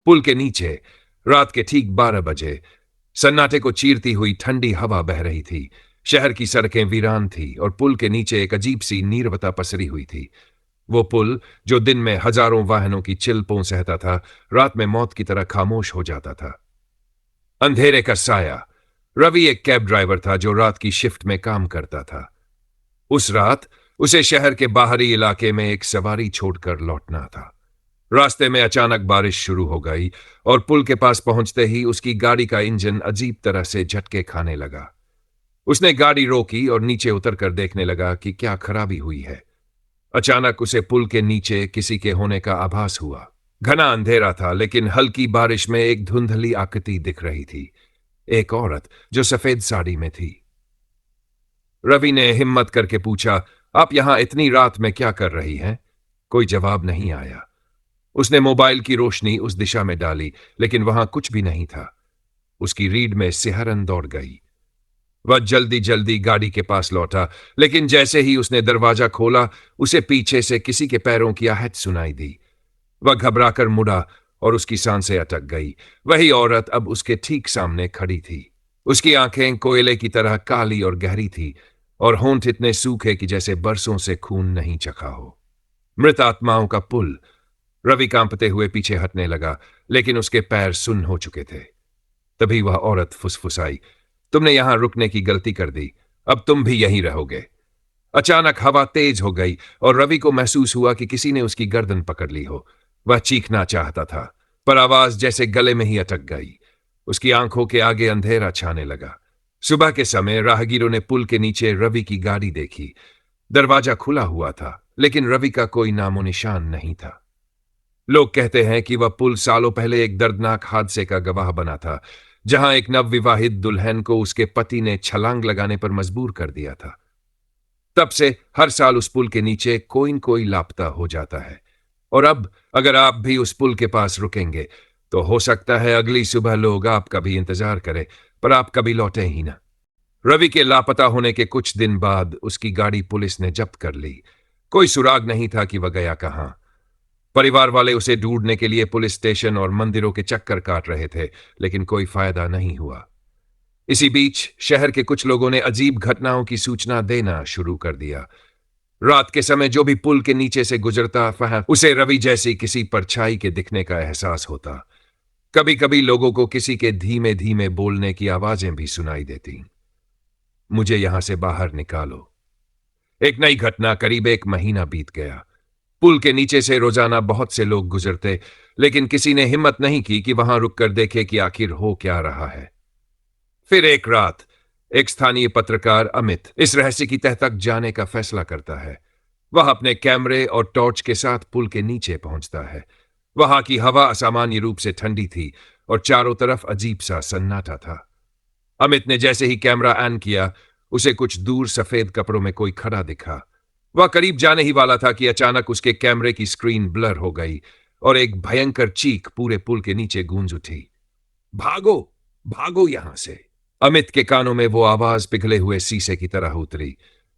पुल के नीचे रात के ठीक 12 बजे सन्नाटे को चीरती हुई ठंडी हवा बह रही थी। शहर की सड़कें वीरान थी और पुल के नीचे एक अजीब सी नीरवता पसरी हुई थी। वो पुल जो दिन में हजारों वाहनों की चिल्पों सहता था, रात में मौत की तरह खामोश हो जाता था। अंधेरे का साया। रवि एक कैब ड्राइवर था जो रात की शिफ्ट में काम करता था। उस रात उसे शहर के बाहरी इलाके में एक सवारी छोड़कर लौटना था। रास्ते में अचानक बारिश शुरू हो गई और पुल के पास पहुंचते ही उसकी गाड़ी का इंजन अजीब तरह से झटके खाने लगा। उसने गाड़ी रोकी और नीचे उतरकर देखने लगा कि क्या खराबी हुई है। अचानक उसे पुल के नीचे किसी के होने का आभास हुआ। घना अंधेरा था, लेकिन हल्की बारिश में एक धुंधली आकृति दिख रही थी, एक औरत जो सफेद साड़ी में थी। रवि ने हिम्मत करके पूछा, आप यहां इतनी रात में क्या कर रही हैं? कोई जवाब नहीं आया। उसने मोबाइल की रोशनी उस दिशा में डाली, लेकिन वहां कुछ भी नहीं था। उसकी रीढ़ में सिहरन दौड़ गई। वह जल्दी जल्दी गाड़ी के पास लौटा, लेकिन जैसे ही उसने दरवाजा खोला, उसे पीछे से किसी के पैरों की आहट सुनाई दी। वह घबराकर मुड़ा और उसकी सांसें अटक गई। वही औरत अब उसके ठीक सामने खड़ी थी। उसकी आंखें कोयले की तरह काली और गहरी थी और होंठ इतने सूखे कि जैसे बरसों से खून नहीं चखा हो। मृत आत्माओं का पुल। रवि कांपते हुए पीछे हटने लगा, लेकिन उसके पैर सुन्न हो चुके थे। तभी वह औरत फुसफुसाई, तुमने यहां रुकने की गलती कर दी, अब तुम भी यहीं रहोगे। अचानक हवा तेज हो गई और रवि को महसूस हुआ कि किसी ने उसकी गर्दन पकड़ ली हो। वह चीखना चाहता था, पर आवाज जैसे गले में ही अटक गई। उसकी आंखों के आगे अंधेरा छाने लगा। सुबह के समय राहगीरों ने पुल के नीचे रवि की गाड़ी देखी। दरवाजा खुला हुआ था, लेकिन रवि का कोई नामो निशान नहीं था। लोग कहते हैं कि वह पुल सालों पहले एक दर्दनाक हादसे का गवाह बना था, जहां एक नवविवाहित दुल्हन को उसके पति ने छलांग लगाने पर मजबूर कर दिया था। तब से हर साल उस पुल के नीचे कोई न कोई लापता हो जाता है। और अब अगर आप भी उस पुल के पास रुकेंगे, तो हो सकता है अगली सुबह लोग आपका भी इंतजार करें, पर आप कभी लौटे ही ना। रवि के लापता होने के कुछ दिन बाद उसकी गाड़ी पुलिस ने जब्त कर ली। कोई सुराग नहीं था कि वह गया कहां। परिवार वाले उसे ढूंढने के लिए पुलिस स्टेशन और मंदिरों के चक्कर काट रहे थे, लेकिन कोई फायदा नहीं हुआ। इसी बीच शहर के कुछ लोगों ने अजीब घटनाओं की सूचना देना शुरू कर दिया। रात के समय जो भी पुल के नीचे से गुजरता, वहां उसे रवि जैसी किसी परछाई के दिखने का एहसास होता। कभी कभी लोगों को किसी के धीमे धीमे बोलने की आवाजें भी सुनाई देती, मुझे यहां से बाहर निकालो। एक नई घटना। करीब 1 महीना बीत गया। पुल के नीचे से रोजाना बहुत से लोग गुजरते, लेकिन किसी ने हिम्मत नहीं की कि वहां रुककर देखे कि आखिर हो क्या रहा है। फिर एक रात एक स्थानीय पत्रकार अमित इस रहस्य की तह तक जाने का फैसला करता है। वह अपने कैमरे और टॉर्च के साथ पुल के नीचे पहुंचता है। वहां की हवा असामान्य रूप से ठंडी थी और चारों तरफ अजीब सा सन्नाटा था। अमित ने जैसे ही कैमरा ऑन किया, उसे कुछ दूर सफेद कपड़ों में कोई खड़ा दिखा। वह करीब जाने ही वाला था कि अचानक उसके कैमरे की स्क्रीन ब्लर हो गई और एक भयंकर चीख पूरे पुल के नीचे गूंज उठी, भागो, भागो यहां से। अमित के कानों में वो आवाज पिघले हुए शीशे की तरह उतरी।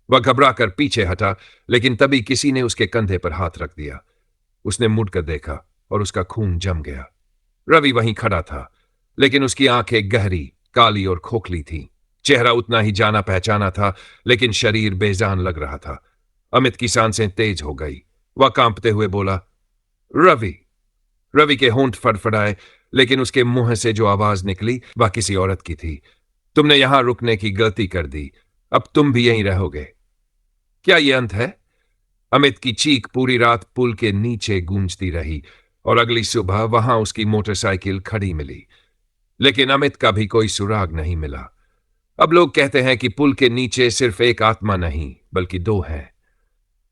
वह घबराकर पीछे हटा, लेकिन तभी किसी ने उसके कंधे पर हाथ रख दिया। उसने मुड़कर देखा और उसका खून जम गया। रवि वहीं खड़ा था, लेकिन उसकी आंखें गहरी, काली और खोखली थीं। चेहरा उतना ही जाना पहचाना था, लेकिन शरीर बेजान लग रहा था। अमित की सांसें तेज हो गई। वह कांपते हुए बोला, रवि। रवि के होंठ फड़फड़ाए, लेकिन उसके मुंह से जो आवाज निकली वह किसी औरत की थी। तुमने यहां रुकने की गलती कर दी, अब तुम भी यहीं रहोगे। क्या यह अंत है? अमित की चीख पूरी रात पुल के नीचे गूंजती रही और अगली सुबह वहां उसकी मोटरसाइकिल खड़ी मिली, लेकिन अमित का भी कोई सुराग नहीं मिला। अब लोग कहते हैं कि पुल के नीचे सिर्फ एक आत्मा नहीं, बल्कि 2 हैं।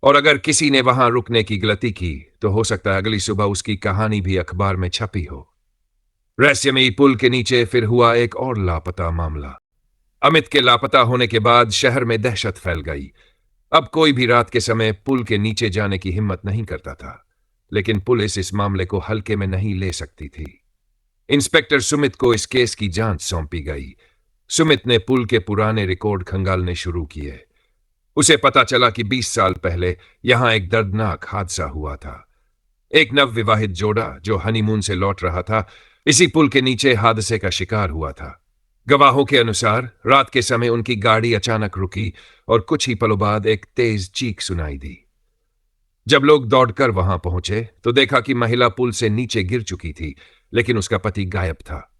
और अगर किसी ने वहां रुकने की गलती की, तो हो सकता है अगली सुबह उसकी कहानी भी अखबार में छपी हो। रहस्यमयी पुल के नीचे फिर हुआ एक और लापता मामला। अमित के लापता होने के बाद शहर में दहशत फैल गई। अब कोई भी रात के समय पुल के नीचे जाने की हिम्मत नहीं करता था, लेकिन पुलिस इस मामले को हल्के में नहीं ले सकती थी। इंस्पेक्टर सुमित को इस केस की जांच सौंपी गई। सुमित ने पुल के पुराने रिकॉर्ड खंगालने शुरू किए। उसे पता चला कि 20 साल पहले यहां एक दर्दनाक हादसा हुआ था। एक नवविवाहित जोड़ा जो हनीमून से लौट रहा था, इसी पुल के नीचे हादसे का शिकार हुआ था। गवाहों के अनुसार रात के समय उनकी गाड़ी अचानक रुकी और कुछ ही पलों बाद एक तेज चीख सुनाई दी। जब लोग दौड़कर वहां पहुंचे तो देखा कि महिला पुल से नीचे गिर चुकी थी, लेकिन उसका पति गायब था।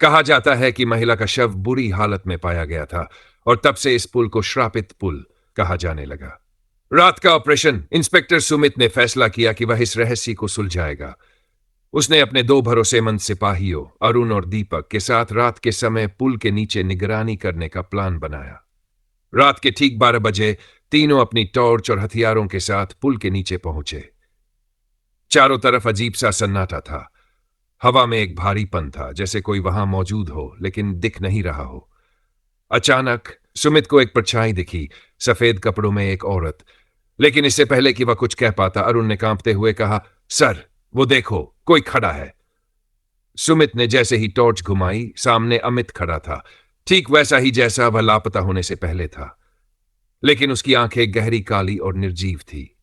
कहा जाता है कि महिला का शव बुरी हालत में पाया गया था और तब से इस पुल को श्रापित पुल कहा जाने लगा। रात का ऑपरेशन इंस्पेक्टर सुमित ने फैसला किया कि वह इस रहस्य को सुलझाएगा। उसने अपने दो भरोसेमंद सिपाहियों अरुण और दीपक के साथ रात के समय पुल के नीचे निगरानी करने का प्लान बनाया। रात के ठीक 12 बजे तीनों अपनी टॉर्च और हथियारों के साथ पुल के नीचे पहुंचे। चारों तरफ अजीब सा सन्नाटा था। हवा में एक भारीपन था, जैसे कोई वहां मौजूद हो लेकिन दिख नहीं रहा हो। अचानक सुमित को एक परछाई दिखी, सफेद कपड़ों में एक औरत। लेकिन इससे पहले कि वह कुछ कह पाता, अरुण ने कांपते हुए कहा, सर, वो देखो, कोई खड़ा है। सुमित ने जैसे ही टॉर्च घुमाई, सामने अमित खड़ा था, ठीक वैसा ही जैसा वह लापता होने से पहले था। लेकिन उसकी आंखें गहरी काली और निर्जीव थी।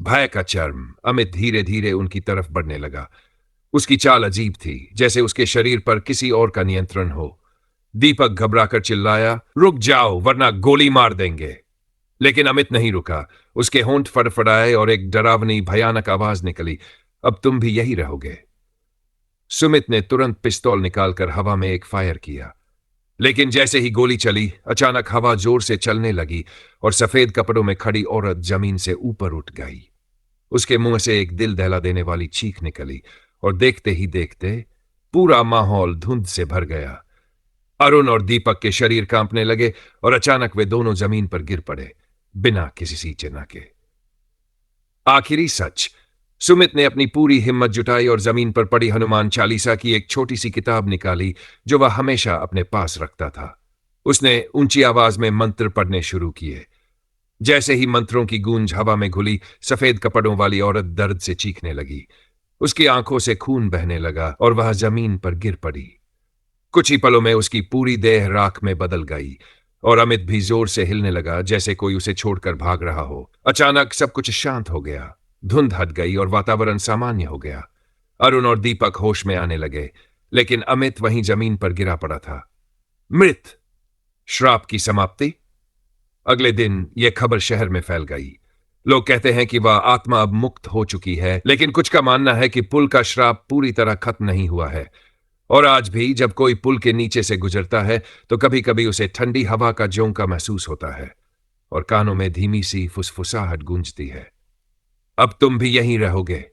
भय का चर्म। अमित धीरे धीरे उनकी तरफ बढ़ने लगा। उसकी चाल अजीब थी, जैसे उसके शरीर पर किसी और का नियंत्रण हो। दीपक घबराकर चिल्लाया, रुक जाओ वरना गोली मार देंगे। लेकिन अमित नहीं रुका। उसके होंठ फड़फड़ाए और एक डरावनी भयानक आवाज निकली, अब तुम भी यही रहोगे। सुमित ने तुरंत पिस्तौल निकालकर हवा में एक फायर किया। लेकिन जैसे ही गोली चली, अचानक हवा जोर से चलने लगी और सफेद कपड़ों में खड़ी औरत जमीन से ऊपर उठ गई। उसके मुंह से एक दिल दहला देने वाली चीख निकली और देखते ही देखते पूरा माहौल धुंध से भर गया। अरुण और दीपक के शरीर कांपने लगे और अचानक वे दोनों जमीन पर गिर पड़े, बिना किसी सूचना के। आखिरी सच। सुमित ने अपनी पूरी हिम्मत जुटाई और जमीन पर पड़ी हनुमान चालीसा की एक छोटी सी किताब निकाली जो वह हमेशा अपने पास रखता था। उसने ऊंची आवाज में मंत्र पढ़ने शुरू किए। जैसे ही मंत्रों की गूंज हवा में घुली, सफेद कपड़ों वाली औरत दर्द से चीखने लगी। उसकी आंखों से खून बहने लगा और वह जमीन पर गिर पड़ी। कुछ ही पलों में उसकी पूरी देह राख में बदल गई और अमित भी जोर से हिलने लगा, जैसे कोई उसे छोड़कर भाग रहा हो। अचानक सब कुछ शांत हो गया। धुंध हट गई और वातावरण सामान्य हो गया। अरुण और दीपक होश में आने लगे, लेकिन अमित वहीं जमीन पर गिरा पड़ा था। मृत। श्राप की समाप्ति। अगले दिन यह खबर शहर में फैल गई। लोग कहते हैं कि वह आत्मा अब मुक्त हो चुकी है, लेकिन कुछ का मानना है कि पुल का श्राप पूरी तरह खत्म नहीं हुआ है। और आज भी जब कोई पुल के नीचे से गुजरता है तो कभी कभी उसे ठंडी हवा का झोंका महसूस होता है और कानों में धीमी सी फुसफुसाहट गूंजती है, अब तुम भी यहीं रहोगे।